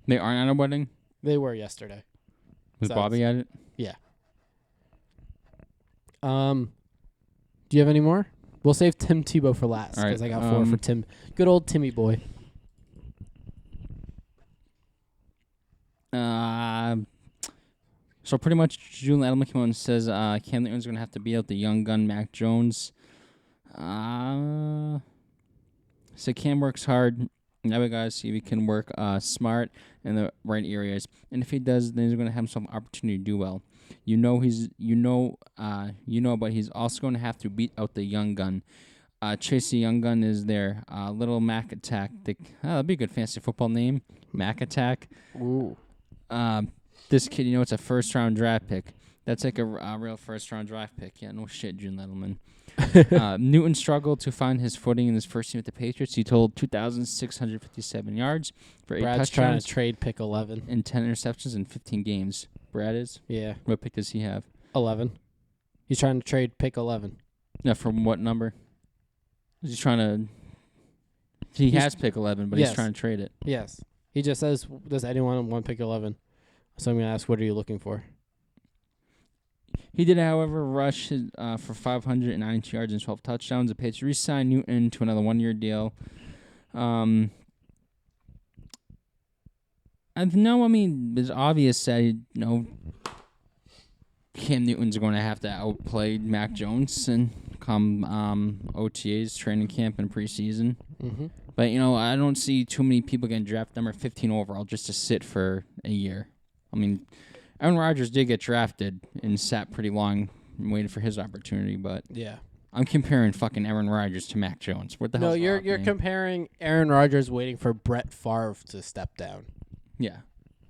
They aren't at a wedding? They were yesterday. Was Bobby at it? Yeah. Do you have any more? We'll save Tim Tebow for last because I got 4 for Tim. Good old Timmy boy. So pretty much Julian Edelman came on and says Cam Newton's going to have to beat out the young gun Mac Jones. So Cam works hard. Now we got to see if he can work smart in the right areas. And if he does, then he's going to have some opportunity to do well. But he's also going to have to beat out the young gun. Chase the young gun is there. Little Mac Attack. That'd be a good fantasy football name. Mac Attack. Ooh. This kid, it's a first-round draft pick. That's like a real first-round draft pick. Yeah, no shit, June Edelman. Newton struggled to find his footing in his first team with the Patriots. He totaled 2,657 yards for 8 Brad's touchdowns. trying to trade pick 11. And 10 interceptions in 15 games. Brad is? Yeah. What pick does he have? 11. He's trying to trade pick 11. Yeah, from what number? He's trying to... He has pick 11, but he's trying to trade it. Yes. He just says, does anyone want pick 11? So I'm going to ask, what are you looking for? He did, however, rush for 592 yards and 12 touchdowns. The Patriots re-signed Newton to another 1-year deal. It's obvious that, Cam Newton's going to have to outplay Mac Jones and come OTAs, training camp, and preseason. Mm-hmm. But, I don't see too many people getting drafted number 15 overall just to sit for a year. Aaron Rodgers did get drafted and sat pretty long and waited for his opportunity, but yeah, I'm comparing fucking Aaron Rodgers to Mac Jones. What the hell? No, you're comparing Aaron Rodgers waiting for Brett Favre to step down. Yeah.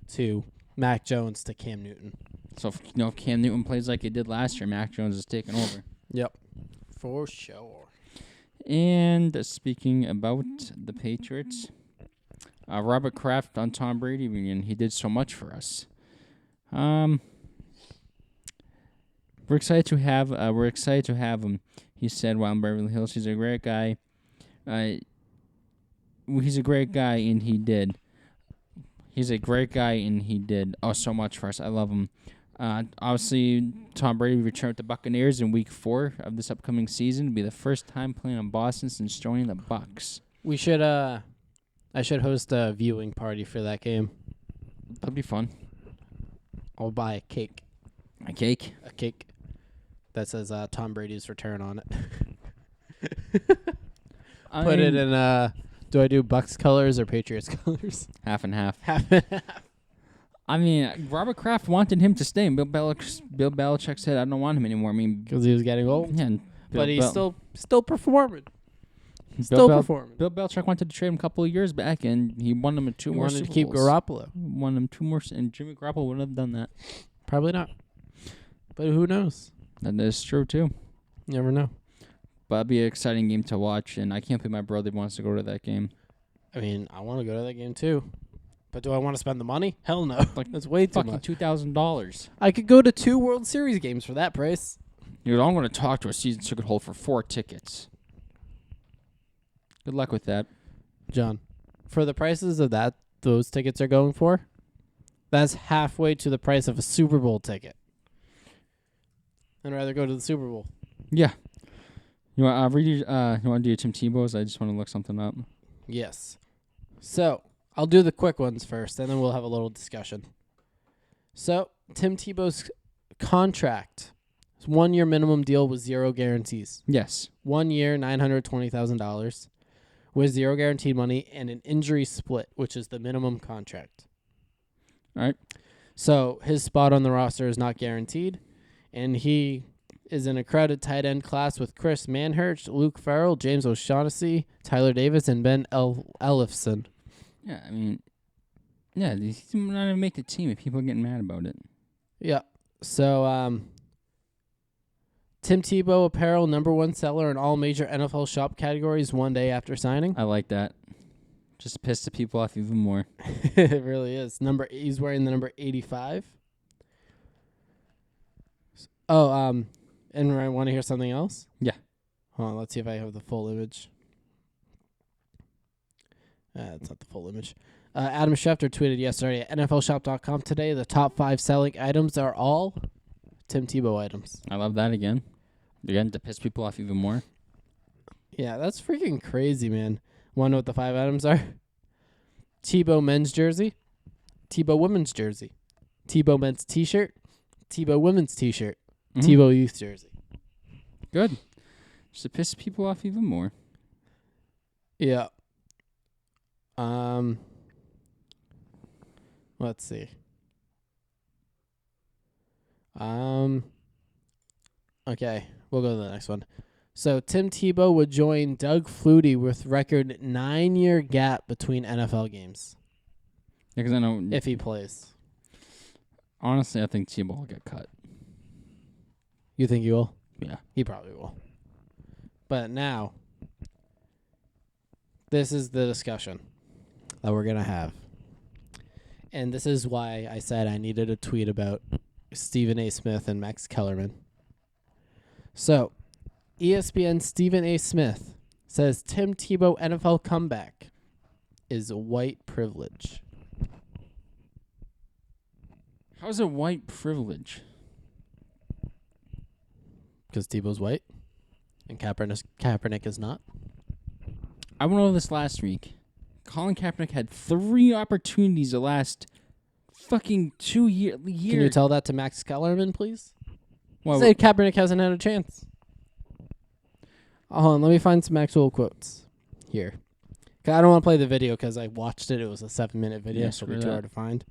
to Mac Jones to Cam Newton. So if Cam Newton plays like he did last year, Mac Jones is taking over. Yep, for sure. And speaking about the Patriots, Robert Kraft on Tom Brady, and he did so much for us. We're excited to have him. He said while in Beverly Hills, he's a great guy. He's a great guy, and he did. He's a great guy, and he did so much for us. I love him. Obviously, Tom Brady returned with the Buccaneers in Week 4 of this upcoming season. It'll be the first time playing in Boston since joining the Bucs. We should. I should host a viewing party for that game. That'd be fun. I'll buy a cake. A cake? A cake that says Tom Brady's return on it. Put it in. Do I do Bucks colors or Patriots colors? Half and half. Half and half. I mean, Robert Kraft wanted him to stay, and Bill Belichick said, "I don't want him anymore." I mean, Because he was getting old. yeah, and But he's still performing. Bill Still Bel- performing. Bill Belichick wanted to trade him a couple of years back, and he won him two He more wanted Super to keep Bowls. Garoppolo. Won him 2 more, and Jimmy Garoppolo wouldn't have done that. Probably not. But who knows? That is true too. You never know. But it'd be an exciting game to watch, and I can't believe my brother wants to go to that game. I mean, I want to go to that game too. But do I want to spend the money? Hell no. That's way too Fucking much. $2,000. I could go to 2 World Series games for that price. Dude, I'm going to talk to a season ticket holder for 4 tickets. Good luck with that. John, for the prices of that those tickets are going for, that's halfway to the price of a Super Bowl ticket. I'd rather go to the Super Bowl. Yeah. You want you want to do your Tim Tebow's? I just want to look something up. Yes. So, I'll do the quick ones first, and then we'll have a little discussion. So, Tim Tebow's contract, 1-year minimum deal with 0 guarantees. Yes. 1 year, $920,000, with 0 guaranteed money, and an injury split, which is the minimum contract. All right. So, his spot on the roster is not guaranteed, and he is in a crowded tight end class with Chris Manhurst, Luke Farrell, James O'Shaughnessy, Tyler Davis, and Ben Ellefson. Yeah, I mean, yeah, he's not going to make the team if people are getting mad about it. Yeah. So, Tim Tebow apparel, #1 seller in all major NFL shop categories 1 day after signing. I like that. Just piss the people off even more. It really is. He's wearing the number 85. Oh, and I want to hear something else? Yeah. Hold on, let's see if I have the full image. It's not the full image. Adam Schefter tweeted yesterday at NFLshop.com today, the top 5 selling items are all Tim Tebow items. I love that again. Again, to piss people off even more. Yeah, that's freaking crazy, man. Want to know what the 5 items are? Tebow men's jersey, Tebow women's jersey, Tebow men's t-shirt, Tebow women's t-shirt, Tebow youth jersey. Good. Just to piss people off even more. Yeah. Let's see. Okay, we'll go to the next one. So Tim Tebow would join Doug Flutie with record 9-year gap between NFL games. Yeah, because I know. If he plays. Honestly, I think Tebow will get cut. You think he will? Yeah. He probably will. But now, this is the discussion that we're going to have. And this is why I said I needed a tweet about Stephen A. Smith and Max Kellerman. So, ESPN Stephen A. Smith says Tim Tebow NFL comeback is white privilege. How's it white privilege? Because Tebow's white and Kaepernick is not. I went over this last week. Colin Kaepernick had 3 opportunities the last fucking 2 years. Can you tell that to Max Kellerman, please? Well, Say Kaepernick hasn't had a chance. Hold on, let me find some actual quotes here. 'Cause I don't want to play the video because I watched it. It was a 7-minute video, Yeah, so it'll be screw too that. hard to find.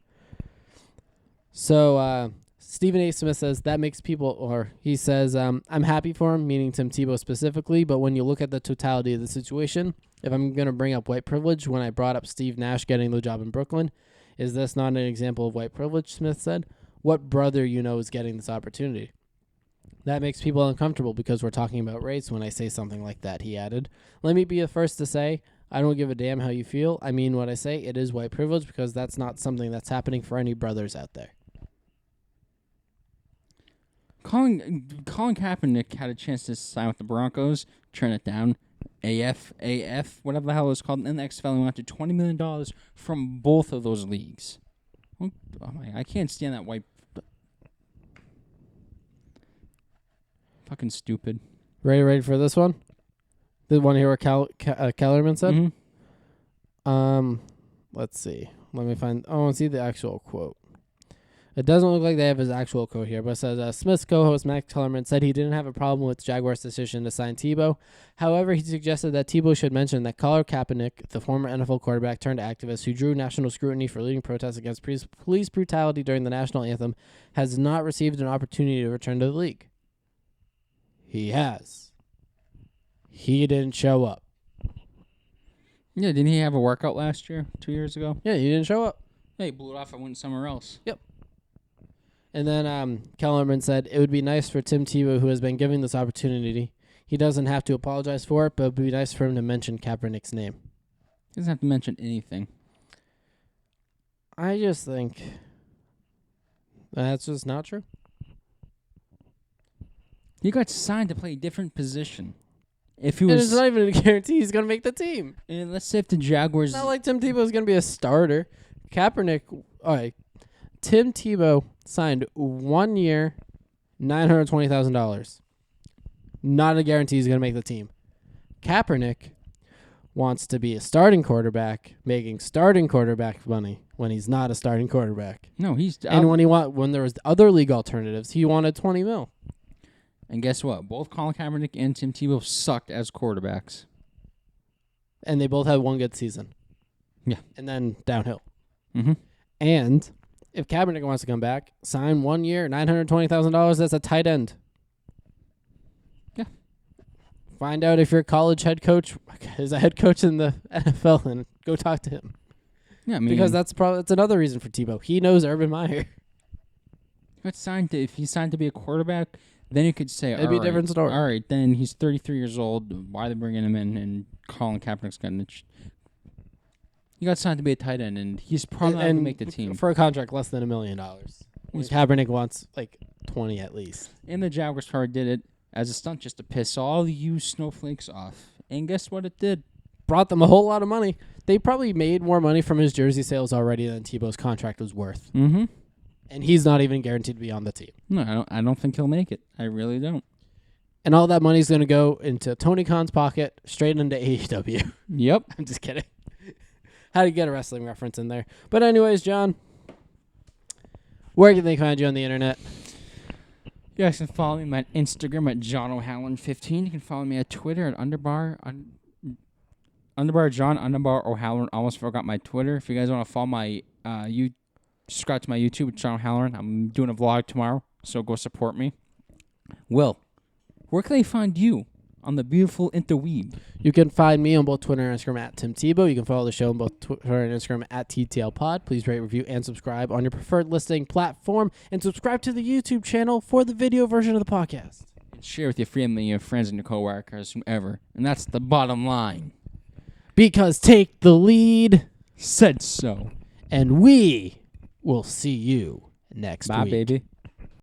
So, Stephen A. Smith says that makes people, or he says, I'm happy for him, meaning Tim Tebow specifically, but when you look at the totality of the situation, if I'm going to bring up white privilege, when I brought up Steve Nash getting the job in Brooklyn, Is this not an example of white privilege, Smith said. What brother you know is getting this opportunity? That makes people uncomfortable because we're talking about race when I say something like that, he added. Let me be the first to say, I don't give a damn how you feel. I mean what I say. It is white privilege because that's not something that's happening for any brothers out there. Colin Kaepernick had a chance to sign with the Broncos, turn it down. AF, whatever the hell it was called, in the XFL, and went to $20 million from both of those leagues. Oh I can't stand that white. Fucking stupid. Ready for this one? The one here where Kellerman said? Mm-hmm. Let's see. Let me find... Oh, let's see the actual quote. It doesn't look like they have his actual quote here, but it says, Smith's co-host Max Kellerman said he didn't have a problem with Jaguars' decision to sign Tebow. However, he suggested that Tebow should mention that Colin Kaepernick, the former NFL quarterback turned activist who drew national scrutiny for leading protests against police brutality during the national anthem, has not received an opportunity to return to the league. He has. He didn't show up. Yeah, didn't he have a workout last year, 2 years ago? Yeah, he didn't show up. Yeah, he blew it off and went somewhere else. Yep. And then Kellerman said, it would be nice for Tim Tebow, who has been given this opportunity. He doesn't have to apologize for it, but it would be nice for him to mention Kaepernick's name. He doesn't have to mention anything. I just think that's just not true. He got signed to play a different position. If he And was, it's not even a guarantee he's going to make the team. and let's say if the Jaguars, It's not like Tim Tebow is going to be a starter. Kaepernick, all right. Tim Tebow signed 1 year, $920,000. Not a guarantee he's going to make the team. Kaepernick wants to be a starting quarterback, making starting quarterback money when he's not a starting quarterback. no, he's And when there was other league alternatives, he wanted $20 million. And guess what? Both Colin Kaepernick and Tim Tebow sucked as quarterbacks. And they both had one good season. Yeah. And then downhill. Mm-hmm. And if Kaepernick wants to come back, sign 1 year, $920,000. That's a tight end. Yeah. Find out if your college head coach is a head coach in the NFL and go talk to him. Yeah, I mean, Because that's another reason for Tebow. He knows Urban Meyer. if he signed to be a quarterback, then you could say, It'd be a different story. All right, then he's 33 years old. Why are they bringing him in? And Colin Kaepernick's got he got signed to be a tight end, and he's probably not going to make the team. For a contract less than $1 million. Kaepernick wants like 20 at least. And the Jaguars probably did it as a stunt just to piss all you snowflakes off. And guess what it did? Brought them a whole lot of money. They probably made more money from his jersey sales already than Tebow's contract was worth. Mm-hmm. And he's not even guaranteed to be on the team. No, I don't think he'll make it. I really don't. And all that money's going to go into Tony Khan's pocket, straight into AEW. Yep. I'm just kidding. How do you get a wrestling reference in there? But anyways, John, where can they find you on the internet? You guys can follow me on Instagram at JohnO'Halloran15. You can follow me at Twitter at underbar John O'Halloran. Almost forgot my Twitter. If you guys want to follow my subscribe to my YouTube, John O'Halloran. I'm doing a vlog tomorrow, so go support me. Will, where can they find you on the beautiful interweeb? You can find me on both Twitter and Instagram at Tim Tebow. You can follow the show on both Twitter and Instagram at TTL Pod. Please rate, review, and subscribe on your preferred listening platform. And subscribe to the YouTube channel for the video version of the podcast. And share with your family, your friends, and your coworkers, whoever. And that's the bottom line. Because take the lead. Said so. And we will see you next Bye, week. baby.